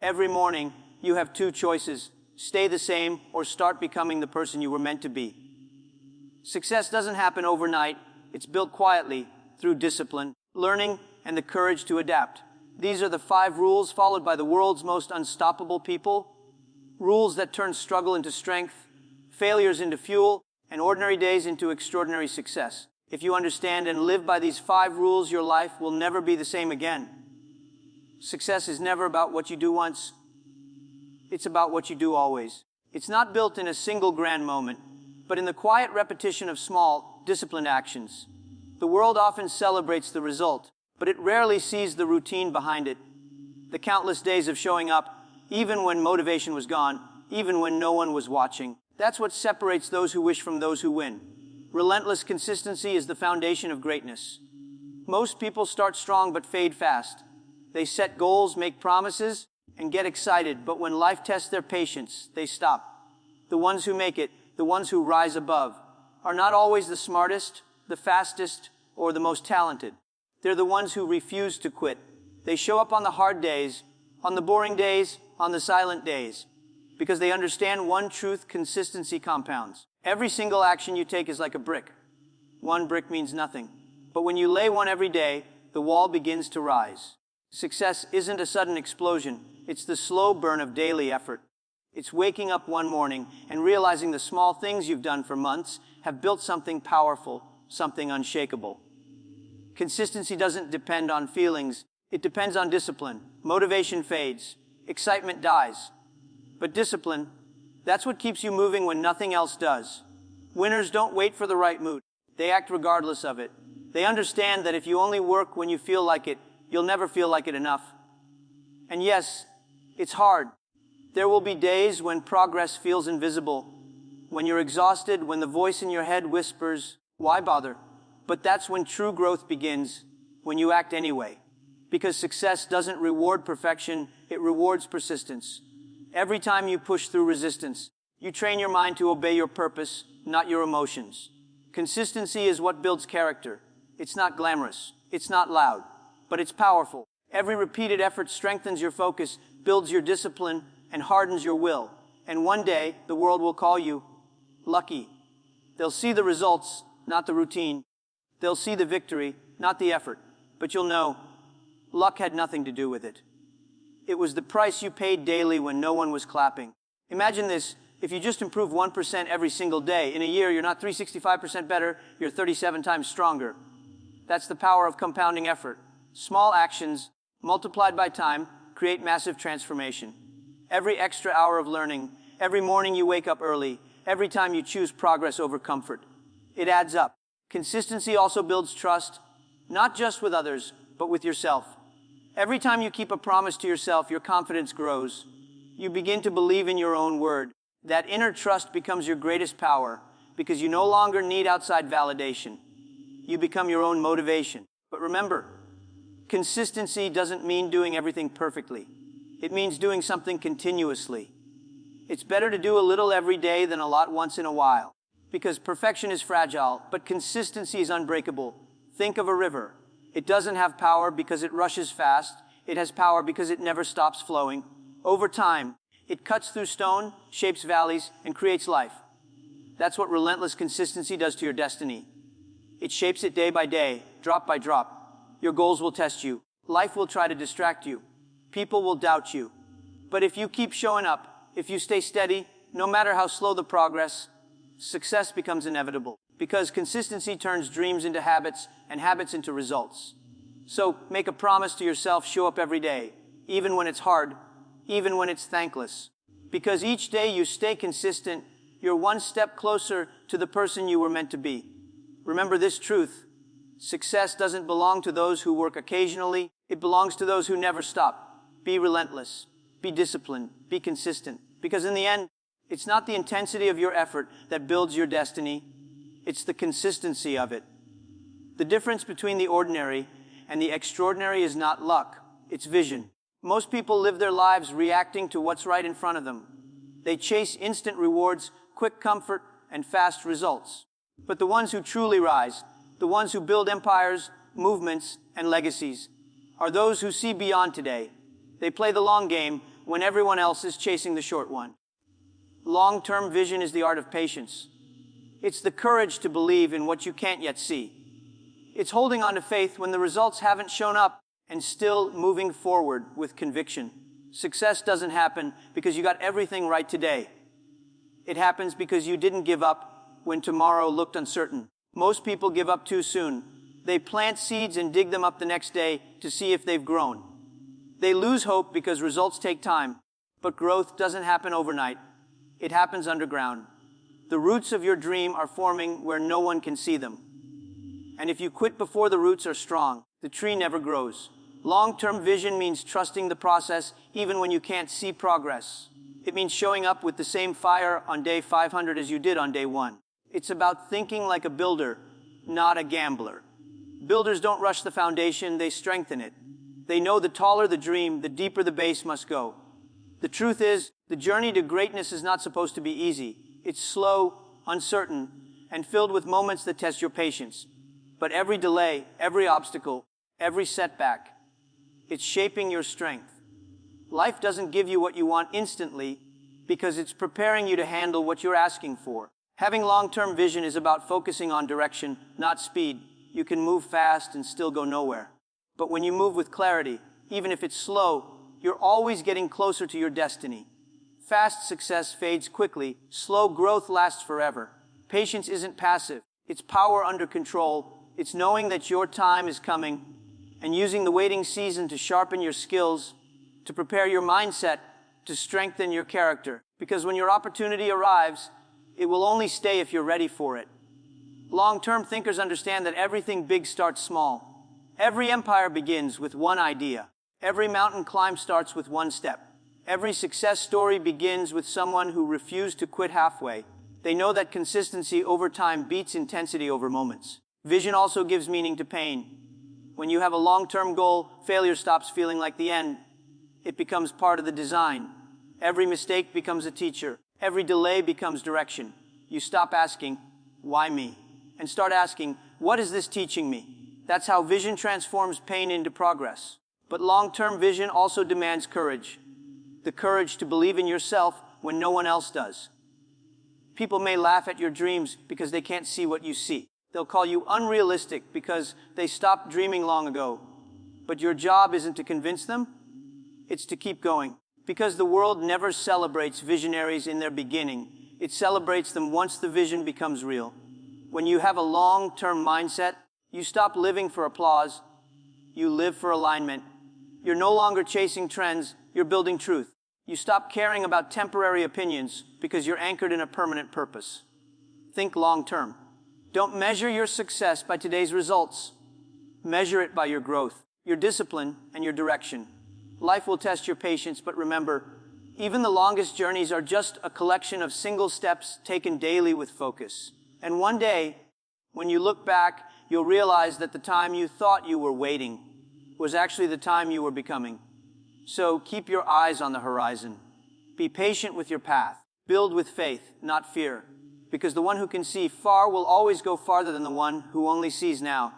Every morning, you have two choices: stay the same or start becoming the person you were meant to be. Success doesn't happen overnight. It's built quietly through discipline, learning, and the courage to adapt. These are the 5 rules followed by the world's most unstoppable people. Rules that turn struggle into strength, failures into fuel, and ordinary days into extraordinary success. If you understand and live by these 5 rules, your life will never be the same again. Success is never about what you do once. It's about what you do always. It's not built in a single grand moment, but in the quiet repetition of small, disciplined actions. The world often celebrates the result, but it rarely sees the routine behind it. The countless days of showing up, even when motivation was gone, even when no one was watching. That's what separates those who wish from those who win. Relentless consistency is the foundation of greatness. Most people start strong but fade fast. They set goals, make promises, and get excited, but when life tests their patience, they stop. The ones who make it, the ones who rise above, are not always the smartest, the fastest, or the most talented. They're the ones who refuse to quit. They show up on the hard days, on the boring days, on the silent days, because they understand one truth: consistency compounds. Every single action you take is like a brick. One brick means nothing, but when you lay one every day, the wall begins to rise. Success isn't a sudden explosion. It's the slow burn of daily effort. It's waking up one morning and realizing the small things you've done for months have built something powerful, something unshakable. Consistency doesn't depend on feelings. It depends on discipline. Motivation fades. Excitement dies. But discipline, that's what keeps you moving when nothing else does. Winners don't wait for the right mood. They act regardless of it. They understand that if you only work when you feel like it, you'll never feel like it enough. And yes, it's hard. There will be days when progress feels invisible, when you're exhausted, when the voice in your head whispers, "Why bother?" But that's when true growth begins, when you act anyway. Because success doesn't reward perfection, it rewards persistence. Every time you push through resistance, you train your mind to obey your purpose, not your emotions. Consistency is what builds character. It's not glamorous, it's not loud, but it's powerful. Every repeated effort strengthens your focus, builds your discipline, and hardens your will. And one day, the world will call you lucky. They'll see the results, not the routine. They'll see the victory, not the effort. But you'll know, luck had nothing to do with it. It was the price you paid daily when no one was clapping. Imagine this: if you just improve 1% every single day, in a year you're not 365% better, you're 37 times stronger. That's the power of compounding effort. Small actions, multiplied by time, create massive transformation. Every extra hour of learning, every morning you wake up early, every time you choose progress over comfort, it adds up. Consistency also builds trust, not just with others, but with yourself. Every time you keep a promise to yourself, your confidence grows. You begin to believe in your own word. That inner trust becomes your greatest power, because you no longer need outside validation. You become your own motivation. But remember, consistency doesn't mean doing everything perfectly. It means doing something continuously. It's better to do a little every day than a lot once in a while, because perfection is fragile, but consistency is unbreakable. Think of a river. It doesn't have power because it rushes fast. It has power because it never stops flowing. Over time, it cuts through stone, shapes valleys, and creates life. That's what relentless consistency does to your destiny. It shapes it day by day, drop by drop. Your goals will test you. Life will try to distract you. People will doubt you. But if you keep showing up, if you stay steady, no matter how slow the progress, success becomes inevitable. Because consistency turns dreams into habits and habits into results. So make a promise to yourself: show up every day, even when it's hard, even when it's thankless. Because each day you stay consistent, you're one step closer to the person you were meant to be. Remember this truth: success doesn't belong to those who work occasionally. It belongs to those who never stop. Be relentless, be disciplined, be consistent. Because in the end, it's not the intensity of your effort that builds your destiny. It's the consistency of it. The difference between the ordinary and the extraordinary is not luck, it's vision. Most people live their lives reacting to what's right in front of them. They chase instant rewards, quick comfort, and fast results. But the ones who truly rise, the ones who build empires, movements, and legacies, are those who see beyond today. They play the long game, when everyone else is chasing the short one. Long-term vision is the art of patience. It's the courage to believe in what you can't yet see. It's holding on to faith when the results haven't shown up and still moving forward with conviction. Success doesn't happen because you got everything right today. It happens because you didn't give up when tomorrow looked uncertain. Most people give up too soon. They plant seeds and dig them up the next day to see if they've grown. They lose hope because results take time, but growth doesn't happen overnight. It happens underground. The roots of your dream are forming where no one can see them. And if you quit before the roots are strong, the tree never grows. Long-term vision means trusting the process even when you can't see progress. It means showing up with the same fire on day 500 as you did on day 1. It's about thinking like a builder, not a gambler. Builders don't rush the foundation, they strengthen it. They know the taller the dream, the deeper the base must go. The truth is, the journey to greatness is not supposed to be easy. It's slow, uncertain, and filled with moments that test your patience. But every delay, every obstacle, every setback, it's shaping your strength. Life doesn't give you what you want instantly because it's preparing you to handle what you're asking for. Having long-term vision is about focusing on direction, not speed. You can move fast and still go nowhere. But when you move with clarity, even if it's slow, you're always getting closer to your destiny. Fast success fades quickly. Slow growth lasts forever. Patience isn't passive. It's power under control. It's knowing that your time is coming and using the waiting season to sharpen your skills, to prepare your mindset, to strengthen your character. Because when your opportunity arrives, it will only stay if you're ready for it. Long-term thinkers understand that everything big starts small. Every empire begins with one idea. Every mountain climb starts with one step. Every success story begins with someone who refused to quit halfway. They know that consistency over time beats intensity over moments. Vision also gives meaning to pain. When you have a long-term goal, failure stops feeling like the end. It becomes part of the design. Every mistake becomes a teacher. Every delay becomes direction. You stop asking, why me? And start asking, what is this teaching me? That's how vision transforms pain into progress. But long-term vision also demands courage. The courage to believe in yourself when no one else does. People may laugh at your dreams because they can't see what you see. They'll call you unrealistic because they stopped dreaming long ago. But your job isn't to convince them, it's to keep going. Because the world never celebrates visionaries in their beginning. It celebrates them once the vision becomes real. When you have a long-term mindset, you stop living for applause, you live for alignment. You're no longer chasing trends, you're building truth. You stop caring about temporary opinions because you're anchored in a permanent purpose. Think long-term. Don't measure your success by today's results. Measure it by your growth, your discipline, and your direction. Life will test your patience, but remember, even the longest journeys are just a collection of single steps taken daily with focus. And one day, when you look back, you'll realize that the time you thought you were waiting was actually the time you were becoming. So keep your eyes on the horizon. Be patient with your path. Build with faith, not fear. Because the one who can see far will always go farther than the one who only sees now.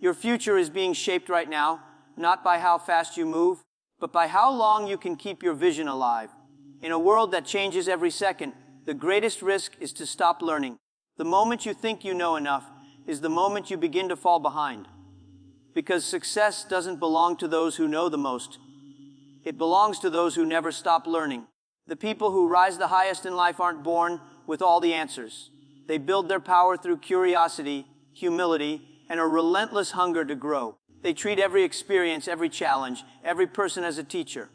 Your future is being shaped right now, not by how fast you move, but by how long you can keep your vision alive. In a world that changes every second, the greatest risk is to stop learning. The moment you think you know enough is the moment you begin to fall behind. Because success doesn't belong to those who know the most. It belongs to those who never stop learning. The people who rise the highest in life aren't born with all the answers. They build their power through curiosity, humility, and a relentless hunger to grow. They treat every experience, every challenge, every person as a teacher.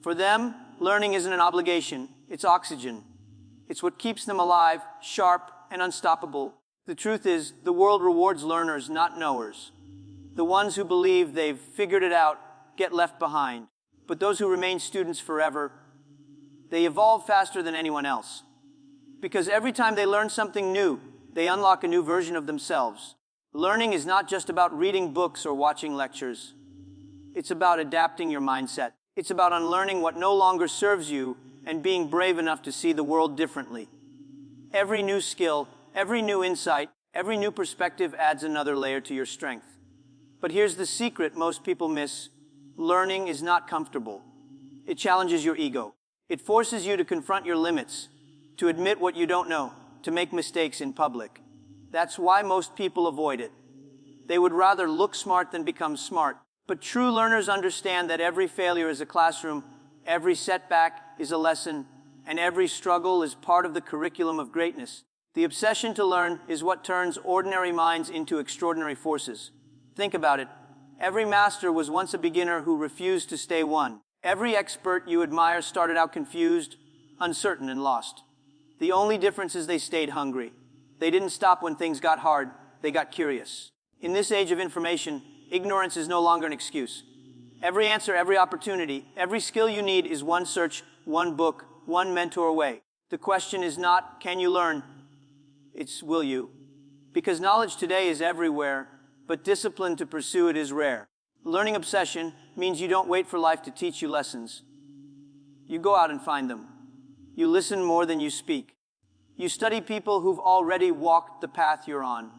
For them, learning isn't an obligation, it's oxygen. It's what keeps them alive, sharp, and unstoppable. The truth is, the world rewards learners, not knowers. The ones who believe they've figured it out get left behind. But those who remain students forever, they evolve faster than anyone else. Because every time they learn something new, they unlock a new version of themselves. Learning is not just about reading books or watching lectures. It's about adapting your mindset. It's about unlearning what no longer serves you and being brave enough to see the world differently. Every new skill, every new insight, every new perspective adds another layer to your strength. But here's the secret most people miss. Learning is not comfortable. It challenges your ego. It forces you to confront your limits, to admit what you don't know, to make mistakes in public. That's why most people avoid it. They would rather look smart than become smart. But true learners understand that every failure is a classroom, every setback is a lesson, and every struggle is part of the curriculum of greatness. The obsession to learn is what turns ordinary minds into extraordinary forces. Think about it. Every master was once a beginner who refused to stay one. Every expert you admire started out confused, uncertain, and lost. The only difference is they stayed hungry. They didn't stop when things got hard, they got curious. In this age of information, ignorance is no longer an excuse. Every answer, every opportunity, every skill you need is one search, one book, one mentor away. The question is not, can you learn? It's, will you? Because knowledge today is everywhere, but discipline to pursue it is rare. Learning obsession means you don't wait for life to teach you lessons. You go out and find them. You listen more than you speak. You study people who've already walked the path you're on.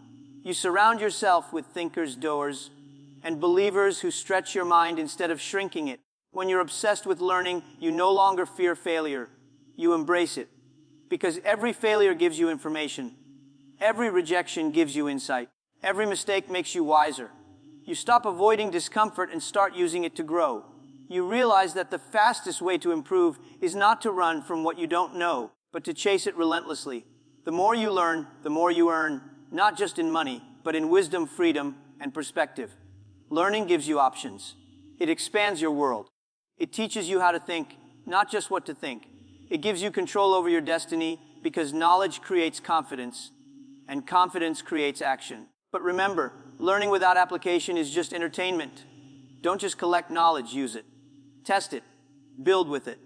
You surround yourself with thinkers, doers, and believers who stretch your mind instead of shrinking it. When you're obsessed with learning, you no longer fear failure. You embrace it. Because every failure gives you information. Every rejection gives you insight. Every mistake makes you wiser. You stop avoiding discomfort and start using it to grow. You realize that the fastest way to improve is not to run from what you don't know, but to chase it relentlessly. The more you learn, the more you earn, not just in money, but in wisdom, freedom, and perspective. Learning gives you options. It expands your world. It teaches you how to think, not just what to think. It gives you control over your destiny because knowledge creates confidence, and confidence creates action. But remember, learning without application is just entertainment. Don't just collect knowledge, use it. Test it. Build with it.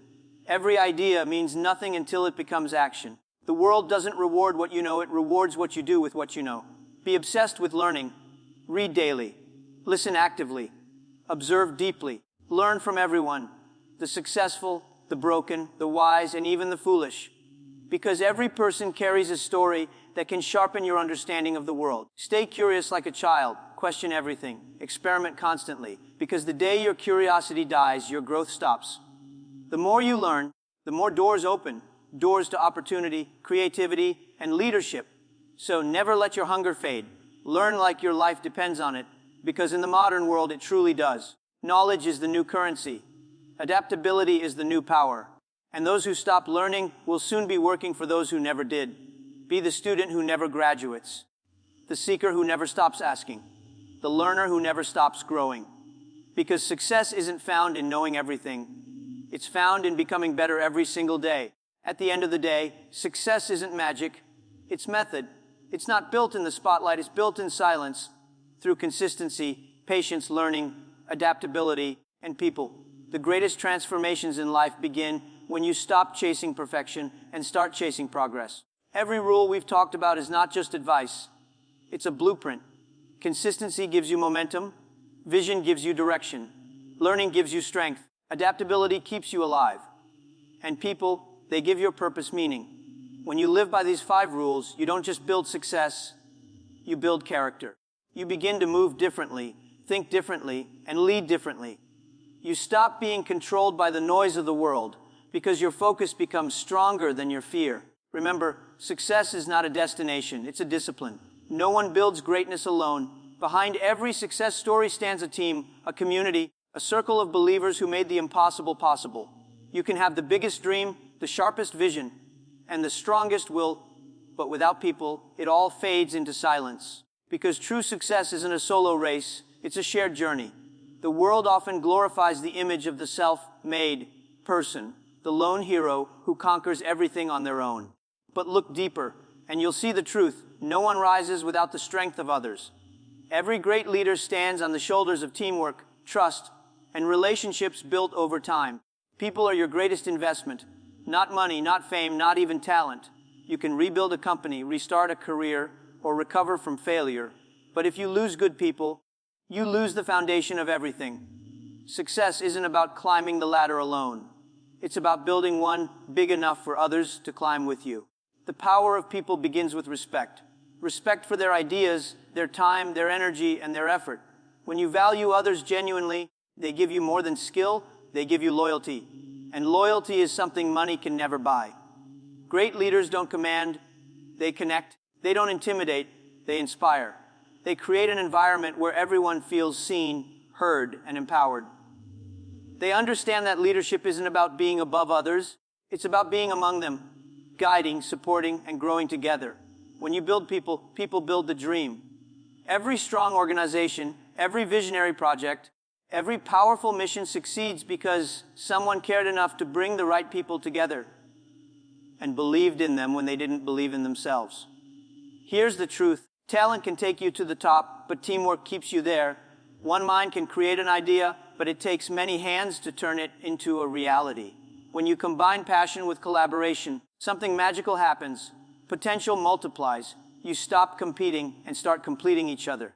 Every idea means nothing until it becomes action. The world doesn't reward what you know, it rewards what you do with what you know. Be obsessed with learning. Read daily. Listen actively. Observe deeply. Learn from everyone. The successful, the broken, the wise, and even the foolish. Because every person carries a story that can sharpen your understanding of the world. Stay curious like a child. Question everything. Experiment constantly. Because the day your curiosity dies, your growth stops. The more you learn, the more doors open. Doors to opportunity, creativity, and leadership. So never let your hunger fade. Learn like your life depends on it. Because in the modern world, it truly does. Knowledge is the new currency. Adaptability is the new power. And those who stop learning will soon be working for those who never did. Be the student who never graduates. The seeker who never stops asking. The learner who never stops growing. Because success isn't found in knowing everything. It's found in becoming better every single day. At the end of the day, success isn't magic. It's method. It's not built in the spotlight. It's built in silence through consistency, patience, learning, adaptability, and people. The greatest transformations in life begin when you stop chasing perfection and start chasing progress. Every rule we've talked about is not just advice. It's a blueprint. Consistency gives you momentum. Vision gives you direction. Learning gives you strength. Adaptability keeps you alive. And people, they give your purpose meaning. When you live by these 5 rules, you don't just build success, you build character. You begin to move differently, think differently, and lead differently. You stop being controlled by the noise of the world because your focus becomes stronger than your fear. Remember, success is not a destination, it's a discipline. No one builds greatness alone. Behind every success story stands a team, a community, a circle of believers who made the impossible possible. You can have the biggest dream, the sharpest vision, and the strongest will, but without people, it all fades into silence. Because true success isn't a solo race, it's a shared journey. The world often glorifies the image of the self-made person, the lone hero who conquers everything on their own. But look deeper, and you'll see the truth. No one rises without the strength of others. Every great leader stands on the shoulders of teamwork, trust, and relationships built over time. People are your greatest investment. Not money, not fame, not even talent. You can rebuild a company, restart a career, or recover from failure. But if you lose good people, you lose the foundation of everything. Success isn't about climbing the ladder alone. It's about building one big enough for others to climb with you. The power of people begins with respect. Respect for their ideas, their time, their energy, and their effort. When you value others genuinely, they give you more than skill, they give you loyalty. And loyalty is something money can never buy. Great leaders don't command, they connect. They don't intimidate, they inspire. They create an environment where everyone feels seen, heard, and empowered. They understand that leadership isn't about being above others, it's about being among them, guiding, supporting, and growing together. When you build people, people build the dream. Every strong organization, every visionary project, every powerful mission succeeds because someone cared enough to bring the right people together and believed in them when they didn't believe in themselves. Here's the truth. Talent can take you to the top, but teamwork keeps you there. One mind can create an idea, but it takes many hands to turn it into a reality. When you combine passion with collaboration, something magical happens. Potential multiplies. You stop competing and start completing each other.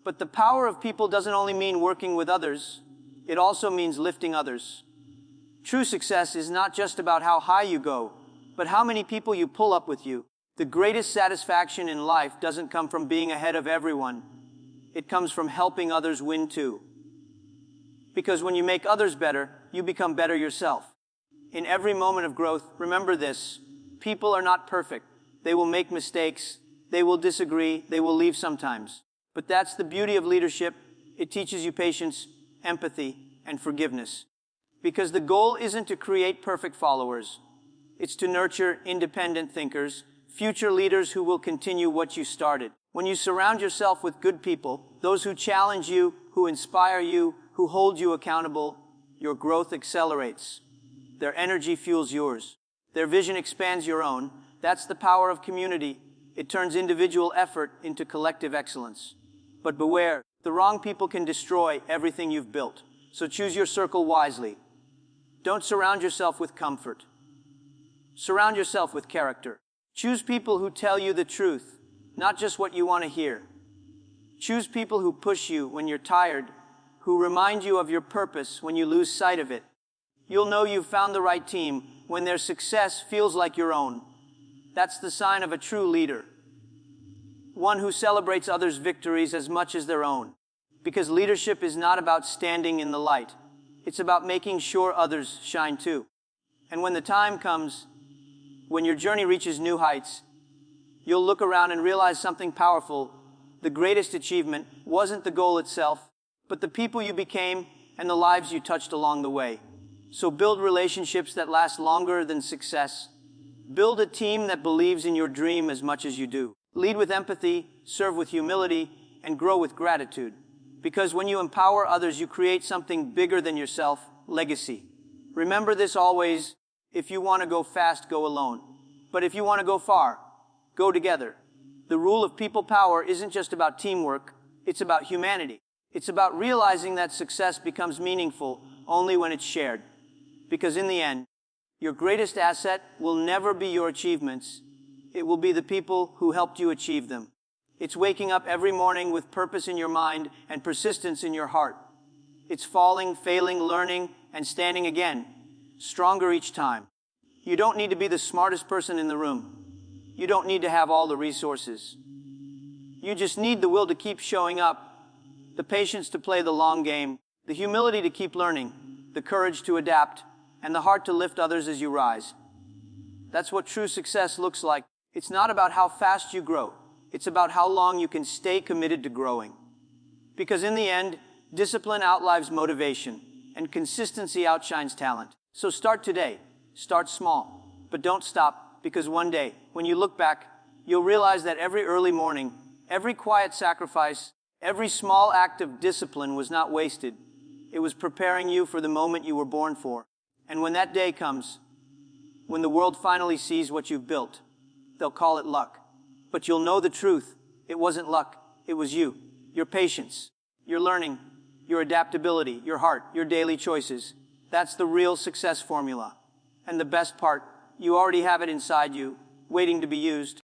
But the power of people doesn't only mean working with others, it also means lifting others. True success is not just about how high you go, but how many people you pull up with you. The greatest satisfaction in life doesn't come from being ahead of everyone. It comes from helping others win too. Because when you make others better, you become better yourself. In every moment of growth, remember this: people are not perfect. They will make mistakes, they will disagree, they will leave sometimes. But that's the beauty of leadership. It teaches you patience, empathy, and forgiveness. Because the goal isn't to create perfect followers. It's to nurture independent thinkers, future leaders who will continue what you started. When you surround yourself with good people, those who challenge you, who inspire you, who hold you accountable, your growth accelerates. Their energy fuels yours. Their vision expands your own. That's the power of community. It turns individual effort into collective excellence. But beware, the wrong people can destroy everything you've built. So choose your circle wisely. Don't surround yourself with comfort. Surround yourself with character. Choose people who tell you the truth, not just what you want to hear. Choose people who push you when you're tired, who remind you of your purpose when you lose sight of it. You'll know you've found the right team when their success feels like your own. That's the sign of a true leader. One who celebrates others' victories as much as their own. Because leadership is not about standing in the light. It's about making sure others shine too. And when the time comes, when your journey reaches new heights, you'll look around and realize something powerful. The greatest achievement wasn't the goal itself, but the people you became and the lives you touched along the way. So build relationships that last longer than success. Build a team that believes in your dream as much as you do. Lead with empathy, serve with humility, and grow with gratitude. Because when you empower others, you create something bigger than yourself, legacy. Remember this always: if you want to go fast, go alone. But if you want to go far, go together. The rule of people power isn't just about teamwork, it's about humanity. It's about realizing that success becomes meaningful only when it's shared. Because in the end, your greatest asset will never be your achievements. It will be the people who helped you achieve them. It's waking up every morning with purpose in your mind and persistence in your heart. It's falling, failing, learning, and standing again, stronger each time. You don't need to be the smartest person in the room. You don't need to have all the resources. You just need the will to keep showing up, the patience to play the long game, the humility to keep learning, the courage to adapt, and the heart to lift others as you rise. That's what true success looks like. It's not about how fast you grow. It's about how long you can stay committed to growing. Because in the end, discipline outlives motivation, and consistency outshines talent. So start today. Start small. But don't stop, because one day, when you look back, you'll realize that every early morning, every quiet sacrifice, every small act of discipline was not wasted. It was preparing you for the moment you were born for. And when that day comes, when the world finally sees what you've built, they'll call it luck. But you'll know the truth. It wasn't luck. It was you. Your patience, your learning, your adaptability, your heart, your daily choices. That's the real success formula. And the best part, you already have it inside you, waiting to be used.